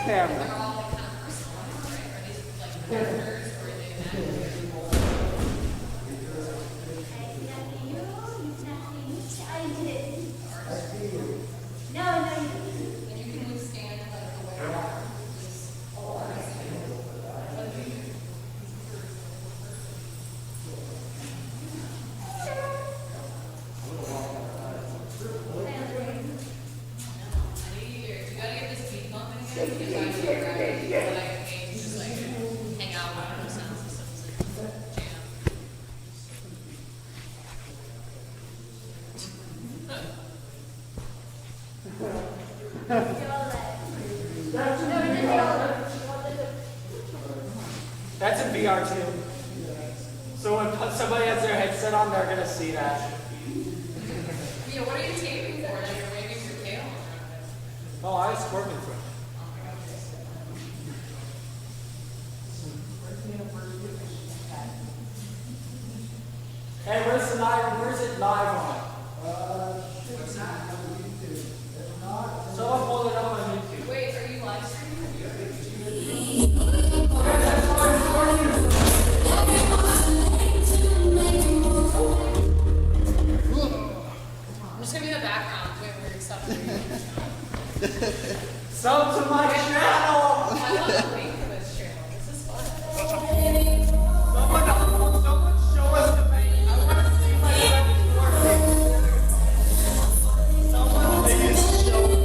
camera. That's in VR too. So when somebody has their headset on, they're gonna see that. Yeah, what are you taping for? Like you're waving your tail? Oh, I was working for it. Hey, where's it live on? Someone pull it up on YouTube. Wait, are you live streaming? I'm just gonna be in the background doing weird stuff. Sub to my channel! I love the link for this channel. This is fun. Someone show us the main. I want to see my friends working. Someone please show me.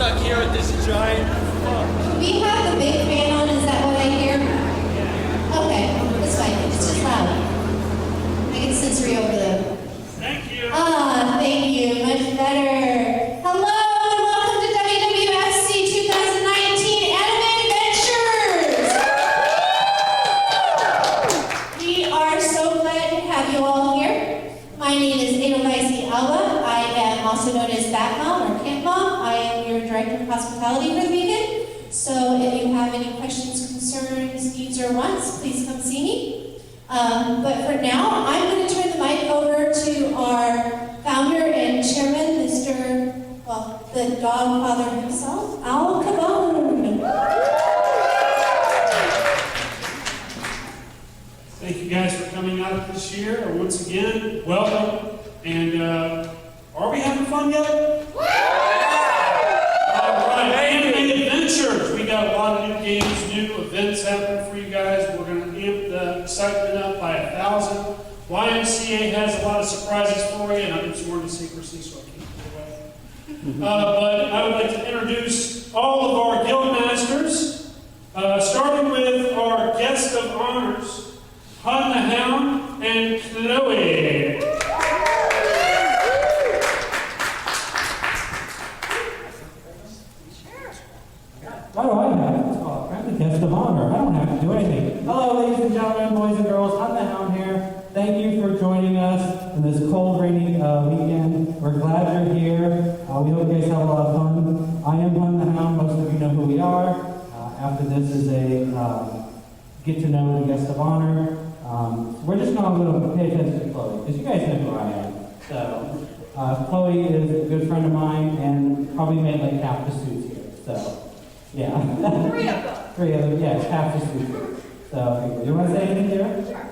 stuck here with this giant fuck. We have the big fan on, is that what I hear? Okay, that's fine, it's just loud. I get sensory overload. Thank you. Thank you, much better. Hello and welcome to Wwfc 2019 Anime Adventures! We are so glad to have you all here. My name is Wwfc Alba. I am also known as Bat Mom or Camp Mom. I am your Director of Hospitality for the weekend. So if you have any questions, concerns, needs, or wants, please come see me. But for now, I'm going to turn the mic over to our founder and chairman, the dog father himself, Al Cabon. Thank you guys for coming out this year. Once again, welcome. And are we having fun yet? All right, Anime Adventures. We got a lot of new games, new events happening for you guys. We're going to amp the excitement up by 1,000. YMCA has a lot of surprises for you, and I've been sworn to secrecy, so I can't give it away. But I would like to introduce all of our guild masters, starting with our guest of honors, Hun the Hound and Chloe. Why do I have to talk? I'm the guest of honor. I don't have to do anything. Hello, ladies and gentlemen, boys and girls. I'm the Hound here. Thank you for joining us in this cold, rainy weekend. We're glad you're here. We hope you guys have a lot of fun. I am Hun the Hound. Most of you know who we are. After this is a get to know the guest of honor. We're just going to pay attention to Chloe, because you guys know who I am. So, Chloe is a good friend of mine and probably made like half the suits here. So, yeah. 3 of them. 3 of them, yeah, it's half the suits here. So, do you want to say anything here? Sure.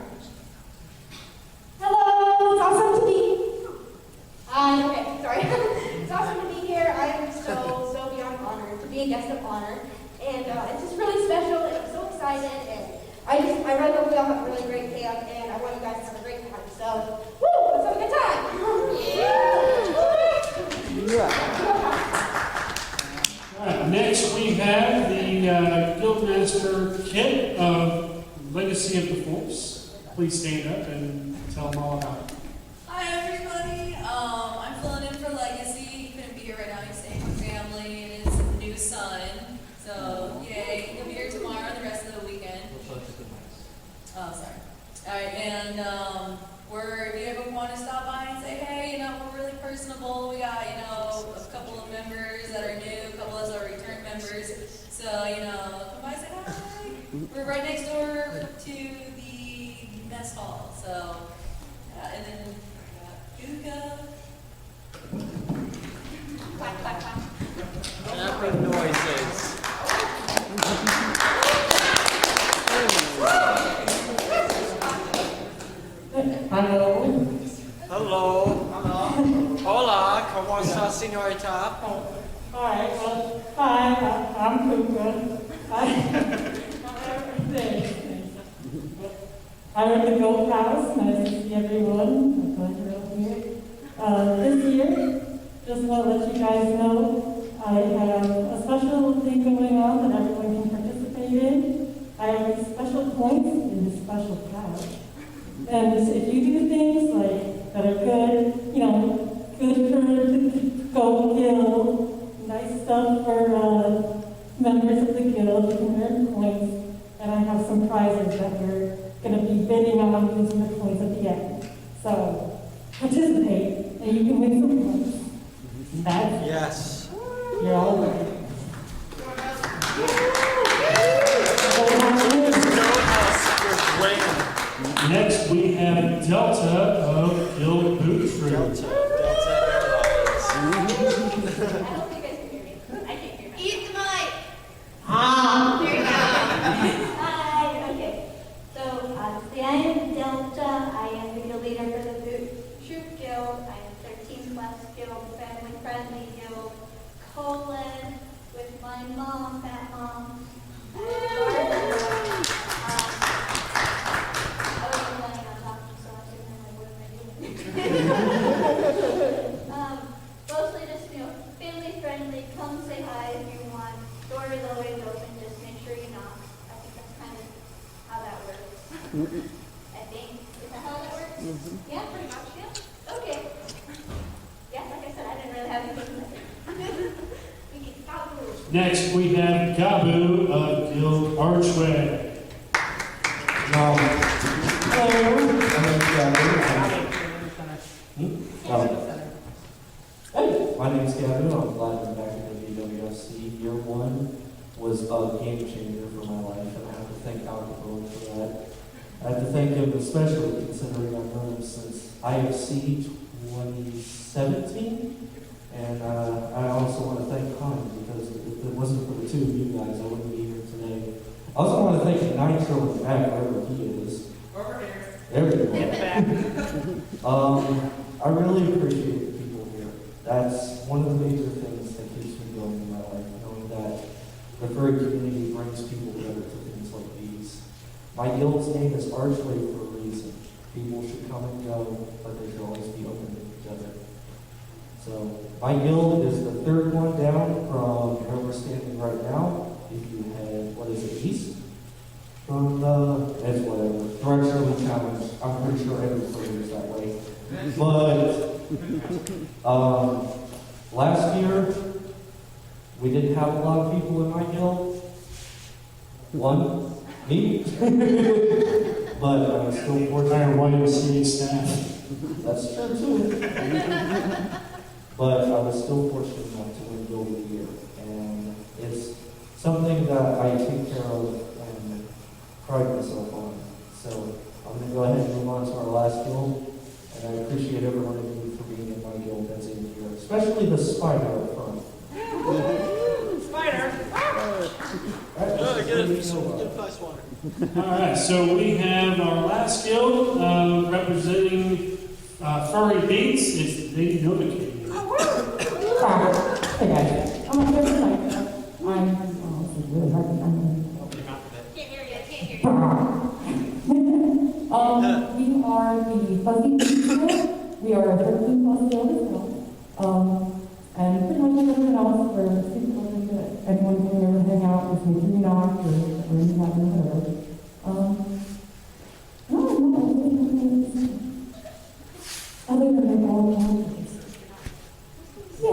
Hello, it's awesome to be. Okay, sorry. It's awesome to be here. I am so beyond honored to be a guest of honor. And it's just really special, and I'm so excited. And I really hope we all have a really great camp, and I want you guys to have a great time. So, woo, let's have a good time. All right, next we have the Guildmaster Kit of Legacy of the Force. Please stand up and tell them all about it. Hi everybody. I'm filling in for Legacy. He couldn't be here right now. He's staying with family and his new son. So yay! He'll be here tomorrow and the rest of the weekend. Oh, sorry. All right, and if you ever want to stop by and say, hey, we're really personable. We got, a couple of members that are new, a couple of us are return members. So, come by and say hi. We're right next door to the mess hall. So, yeah, and then we got Guga. Clap, clap, clap. Epic noises. Hello. Hello. Hola, ¿cómo está, señorita? Hi, I'm Kuka. I'm at the Gold House. Nice to see everyone. I'm glad you're all here. This year, just want to let you guys know, I have a special thing going on that everyone can participate in. I have these special points in this special pouch. And if you do things that are good, good for the Gold Guild, nice stuff for members of the guild, you can earn points, and I have some prizes that we're going to be bidding on using the points at the end. So participate, and you can win some points. That's Yes. You're all ready. Next we have Delta of Guild Boot Crew. Delta Airlines. I hope you guys can hear me. I can't hear me. Eat the mic. There you go. Hi. Okay. So, I am Delta. I am the guild leader for the Boot Troop Guild. I am 13th class guild, family friendly guild, colon with my mom, Fat Mom. I wasn't planning on talking, so I assumed I would have been doing it. I think. Is that how that works? Yeah, pretty much, yeah. Okay. Yeah, like I said, I didn't really have anything to say. We can stop. Next, we have Gabu of Guild Archway. Hello, my name is Gavin. Hey, my name is Gavin. I'm glad to be back in the Wwfc. Year one was a game changer for my life, and I have to thank Alcohol for that. I have to thank him especially considering I've known him since IFC 2017. And I also want to thank Con because if it wasn't for the two of you guys, I wouldn't be here today. I also want to thank Nitro in the back, wherever he is. Over here. There we go. In the back. I really appreciate the people here. That's one of the major things that keeps me going in my life, knowing that the furry community brings people together to things like these. My guild's name is Archway for a reason. People should come and go, but they should always be open to each other. So, my guild is the third one down from where we're standing right now. If you head, what is it, east? From it's whatever. Directionally challenged. I'm pretty sure every furry is that way. But, last year, we didn't have a lot of people in my guild. One, me. But I was still Entire YMCA staff. That's true too. But I was still fortunate enough to win Guild of the Year. And it's something that I take care of and pride myself on. So I'm going to go ahead and move on to our last guild. And I appreciate every one of you for being in my guild that's in here, especially the spider up front. Spider. All right, so we have our last guild representing Furry Beats. It's the Nova King. Hey guys, I'm a person like that. It's really hard to Can't hear you, can't hear you. We are the Fuzzy People. We are a 13 plus guild as well. And pretty much everyone else, we're super open to anyone can ever hang out with me, you know, or you have whatever. Other than that, all the yeah.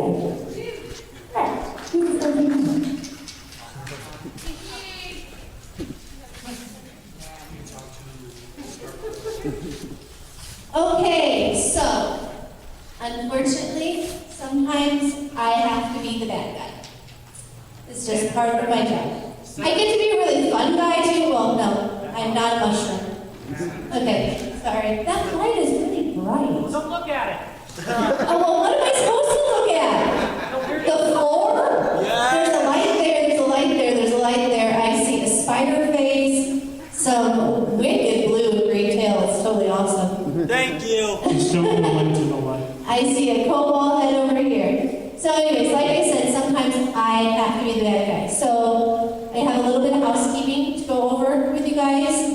Okay, so, unfortunately, sometimes I have to be the bad guy. It's just part of my job. I get to be a really fun guy too. Well, no, I'm not a mushroom. Okay, sorry. That light is really bright. Don't look at it. Oh, well, what am I supposed to look at? The floor? There's a light there, there's a light there, there's a light there. I see a spider face, some wicked blue and gray tail. It's totally awesome. Thank you. Just don't go into the light. I see a cobalt head over here. So anyways, like I said, sometimes I have to be the bad guy. So I have a little bit of housekeeping to go over with you guys.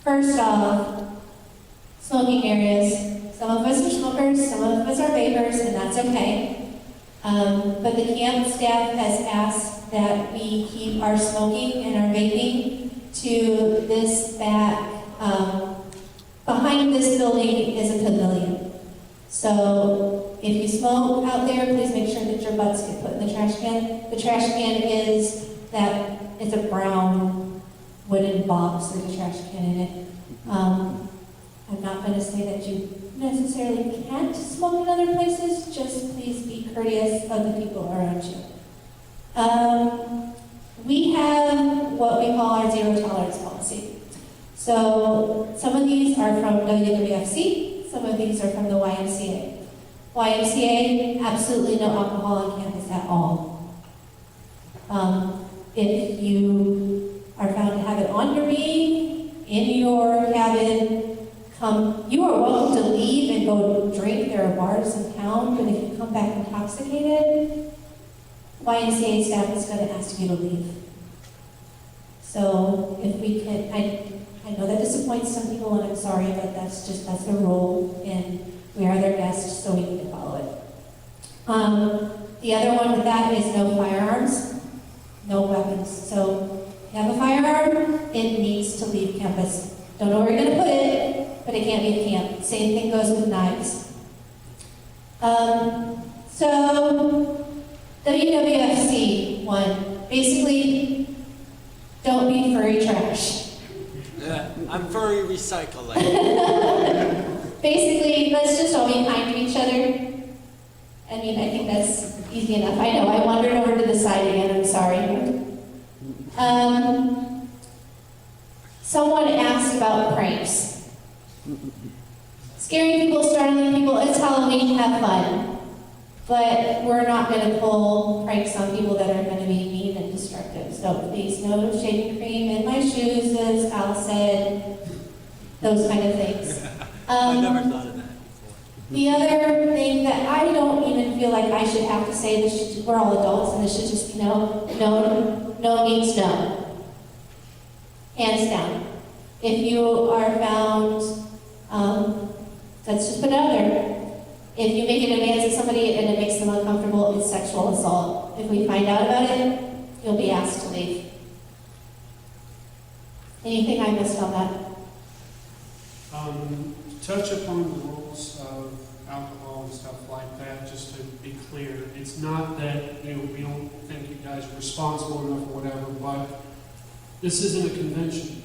First off, smoking areas. Some of us are smokers, some of us are vapors, and that's okay. But the camp staff has asked that we keep our smoking and our vaping to this back. Behind this building is a pavilion. So if you smoke out there, please make sure that your butts get put in the trash can. The trash can is that, it's a brown wooden box with a trash can in it. I'm not going to say that you necessarily can't smoke in other places, just please be courteous of the people around you. We have what we call our zero tolerance policy. So some of these are from WWFC, some of these are from the YMCA. YMCA, absolutely no alcohol on campus at all. If you are found to have it on your being, in your cabin, you are welcome to leave and go drink. There are bars in town, but if you come back intoxicated, YMCA staff is going to ask you to leave. So if we can, I know that disappoints some people, and I'm sorry, but that's the rule, and we are their guests, so we need to follow it. The other one with that is no firearms, no weapons. So have a firearm, it needs to leave campus. Don't know where you're going to put it, but it can't be at camp. Same thing goes with knives. So, WWFC one, basically, don't be furry trash. Yeah, I'm furry recycling. Basically, let's just all be kind to each other. I mean, I think that's easy enough. I know, I wandered over to the side again, I'm sorry. Someone asked about pranks. Scaring people, startling people, it's Halloween, have fun. But we're not going to pull pranks on people that are going to be mean and destructive. So please, no shaving cream in my shoes, as Al said, those kind of things. I never thought of that before. The other thing that I don't even feel like I should have to say, we're all adults and this should just be no. No means no. Hands down. If you are found, let's just put it out there. If you make an advance at somebody and it makes them uncomfortable, it's sexual assault. If we find out about it, you'll be asked to leave. Anything I missed on that? Touch upon the rules of alcohol and stuff like that, just to be clear. It's not that we don't think you guys are responsible enough or whatever, but this isn't a convention.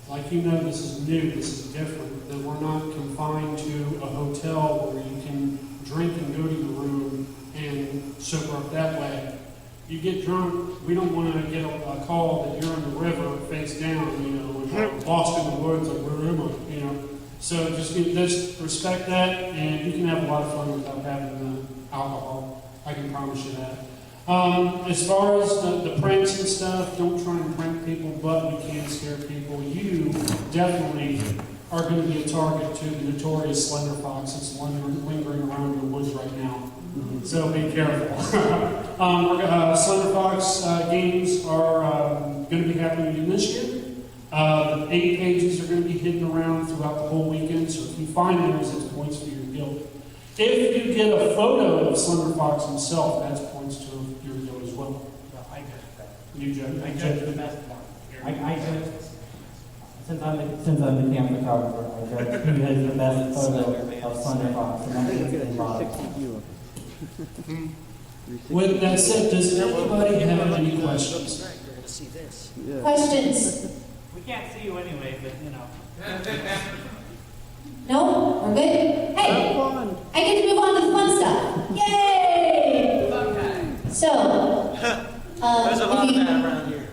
Like this is new, this is different, that we're not confined to a hotel where you can drink and go to your room and sober up that way. You get drunk, we don't want to get a call that you're in the river face down, and lost in the woods, like where am I, So just respect that, and you can have a lot of fun without having alcohol. I can promise you that. As far as the pranks and stuff, don't try and prank people, but we can scare people. You definitely are going to be a target to the notorious Slender Fox that's lingering around your woods right now. So be careful. Slender Fox games are going to be happening again this year. The 8 pages are going to be hidden around throughout the whole weekend, so if you find those, that's points for your guild. If you get a photo of Slender Fox himself, that's points to your guild as well. I judge that. You judge. I judge the best one. I judge, since I'm the camp photographer, I judge who has the best photo of Slender Fox, and I think it's been Rob. With that said, does anybody have any questions? You're going to see this. Questions? We can't see you anyway, but No? We're good? Hey! I get to move on to the fun stuff. Yay! So, There's a lot of that around here.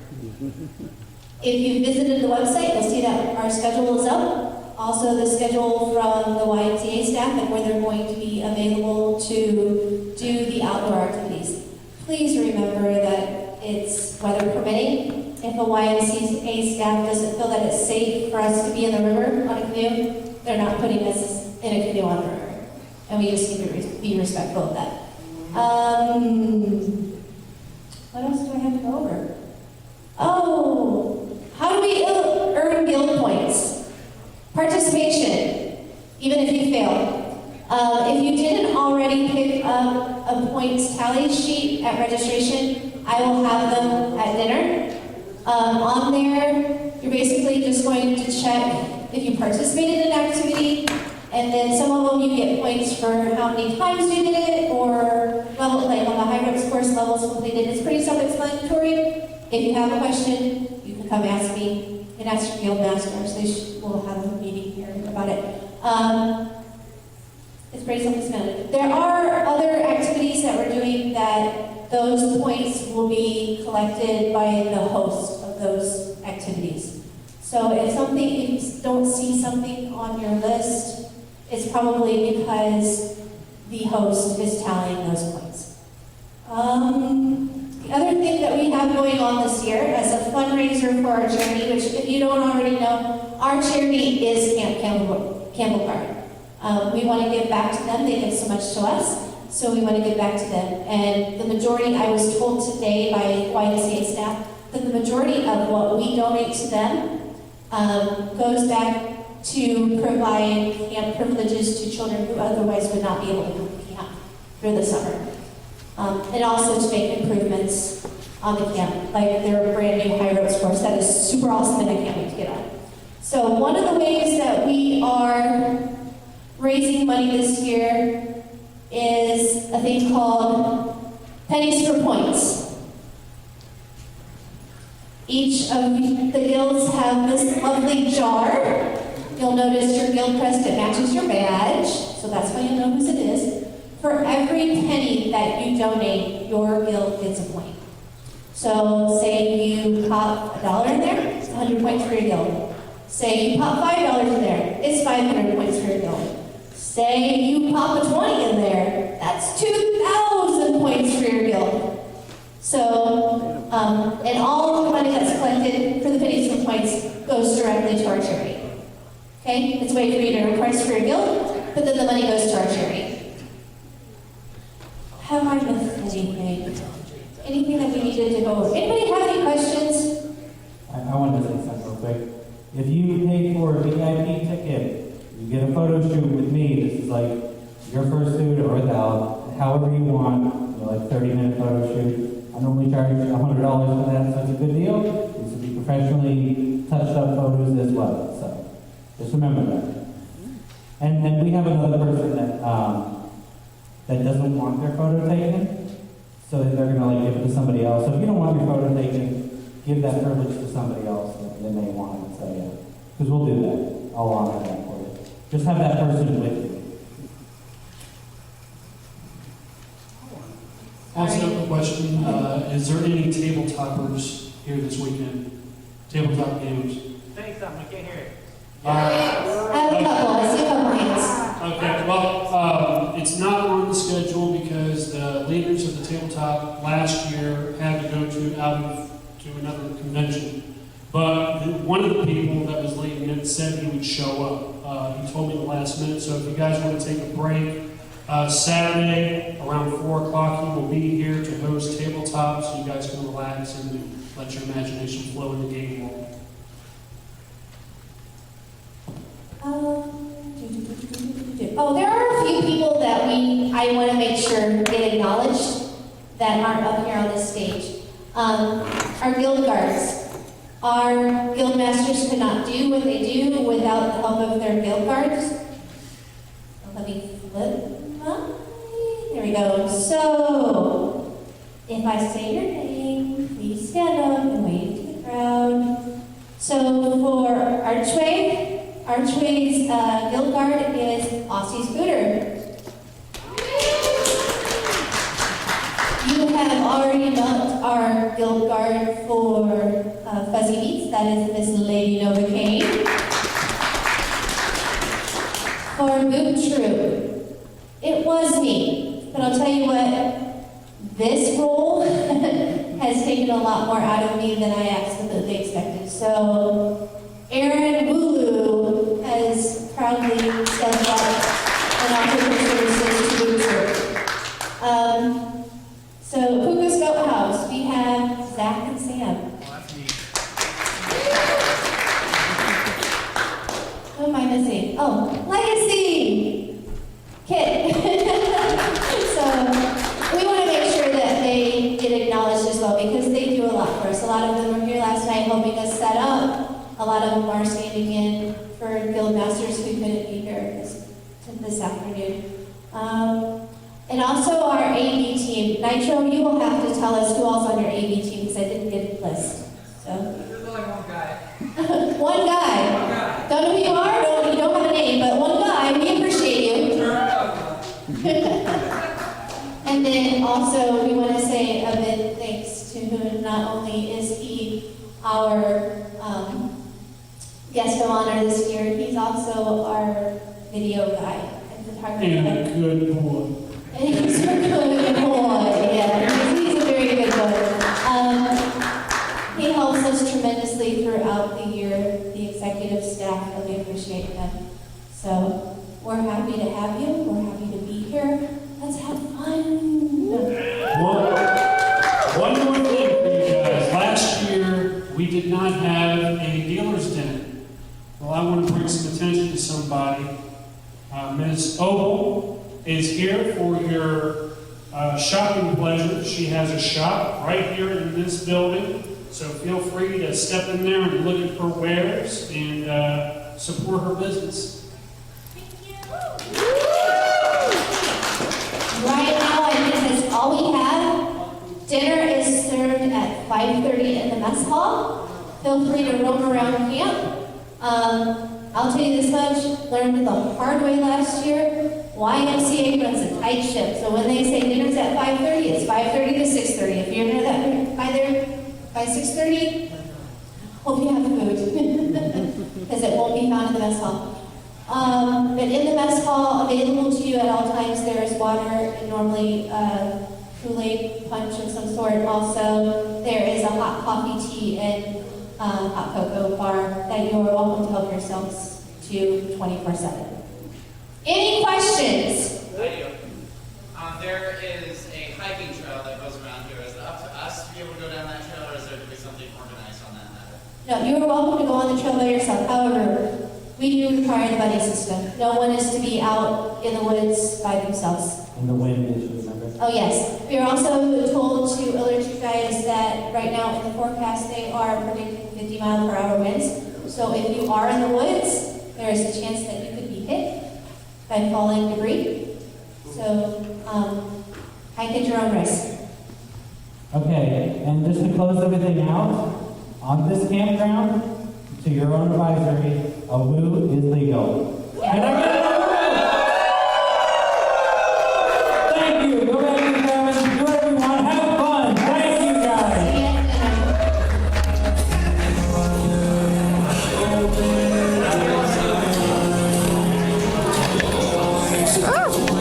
if you visited the website, you'll see that our schedule is up. Also, the schedule from the YMCA staff and where they're going to be available to do the outdoor activities. Please remember that it's weather permitting. If a YMCA staff doesn't feel that it's safe for us to be in the river on a canoe, they're not putting us in a canoe on the river. And we just need to be respectful of that. What else do I have to go over? Oh, how do we earn guild points? Participation, even if you fail. If you didn't already pick up a points tally sheet at registration, I will have them at dinner. On there, you're basically just going to check if you participated in an activity, and then some of them you get points for how many times you did it, or level, like on the high ropes course, levels completed. It's pretty self-explanatory. If you have a question, you can come ask me. You can ask your guild masters. We'll have a meeting here about it. It's pretty self-explanatory. There are other activities that we're doing that those points will be collected by the host of those activities. So if you don't see something on your list, it's probably because the host is tallying those points. The other thing that we have going on this year as a fundraiser for our charity, which if you don't already know, our charity is Camp Campbell Park. We want to give back to them. They give so much to us, so we want to give back to them. And the majority, I was told today by YMCA staff, that the majority of what we donate to them goes back to provide camp privileges to children who otherwise would not be able to come to camp through the summer. And also to make improvements on the camp, like their brand new high ropes course. That is super awesome and I can't wait to get on. So one of the ways that we are raising money this year is a thing called pennies for points. Each of the guilds have this lovely jar. You'll notice your guild crest, it matches your badge, so that's why you know whose it is. For every penny that you donate, your guild gets a point. So say you pop $1 in there, it's 100 points for your guild. Say you pop $5 in there, it's 500 points for your guild. Say you pop a 20 in there, that's 2,000 points for your guild. So, and all of the money that's collected for the pennies for points goes directly to our charity. Okay? It's a way for you to earn points for your guild, but then the money goes to our charity. Have I missed anything? Anything that we needed to go over? Anybody have any questions? I wanted to say something real quick. If you pay for a VIP ticket, you get a photo shoot with me. This is like your first shoot or without, however you want, like 30-minute photo shoot. I normally charge $100 for that, so it's a good deal. These will be professionally touched up photos as well. So just remember that. And then we have another person that doesn't want their photo taken, so they're gonna like give it to somebody else. So if you don't want your photo taken, give that privilege to somebody else that may want it. So yeah, because we'll do that. I'll honor that for you. Just have that person with you. Also, a question, is there any tabletoppers here this weekend? Tabletop games? Say something, I can't hear it. I have a couple. I see a couple hands. Okay, well, it's not on the schedule because the leaders of the tabletop last year had to go to another convention. But one of the people that was leading it said he would show up. He told me the last minute, so if you guys want to take a break, Saturday around 4 o'clock he will be here to host tabletop so you guys can relax and let your imagination flow in the game world. Oh, there are a few people that I want to make sure get acknowledged that aren't up here on this stage. Our guild guards. Our guild masters could not do what they do without the help of their guild guards. Let me flip. There we go. So, if I say your name, please stand up and wave to the crowd. So for Archway's guild guard is Aussie Scooter. You have already met our guild guard for Fuzzy Beats, that is Miss Lady Novocaine. For Boot Troop, it was me, but I'll tell you what, this role has taken a lot more out of me than I absolutely expected. So, Aaron Wulu has proudly stepped up and offered her services to Boot Troop. So, Puka's Goat House, we have Zach and Sam. Who am I missing? Oh, Legacy! Kit. So, we want to make sure that they get acknowledged as well because they do a lot for us. A lot of them were here last night helping us set up. A lot of them are standing in for guild masters who couldn't be here this afternoon. And also our AV team. Nitro, you will have to tell us who else on your AV team because I didn't get a list. So. There's only one guy. One guy. One guy. Don't know who you are, you don't have a name, but one guy, we appreciate you. And then also we want to say a big thanks to who not only is he our guest of honor this year, he's also our video guy and photographer. And a good boy. And he's a good boy, yeah. He's a very good boy. He helps us tremendously throughout the year, the executive staff, really appreciate them. So we're happy to have you. We're happy to be here. Let's have fun. One more thing for you guys. Last year, we did not have a dealer's dinner. Well, I want to bring some attention to somebody. Ms. Ogle is here for your shopping pleasure, she has a shop right here in this building. So feel free to step in there and look at her wares and support her business. Right now, I think that's all we have. Dinner is served at 5:30 in the mess hall. Feel free to roam around camp. I'll tell you this much, learned the hard way last year. YMCA runs a tight ship, so when they say dinner's at 5:30, it's 5:30 to 6:30. If you're by there by 6:30, hope you have food, because it won't be found in the mess hall. But in the mess hall, available to you at all times, there is water and normally Kool-Aid punch of some sort. Also, there is a hot coffee, tea, and hot cocoa bar that you are welcome to help yourselves to 24/7. Any questions? I do. There is a hiking trail that goes around here. Is it up to us to be able to go down that trail, or is there to be something organized on that matter? No, you are welcome to go on the trail by yourself. However, we do require the buddy system. No one is to be out in the woods by themselves. And the wind issue, remember? Oh, yes. We are also told to alert you guys that right now in the forecast, they are predicting 50-mile-per-hour winds. So if you are in the woods, there is a chance that you could be hit by falling debris. So, hike at your own risk. Okay, and just to close everything out, on this campground, to your own advisory, a woo is legal. And I get it! Thank you. Go back to the cabin, do whatever you want, have fun. Thank you, guys. See ya.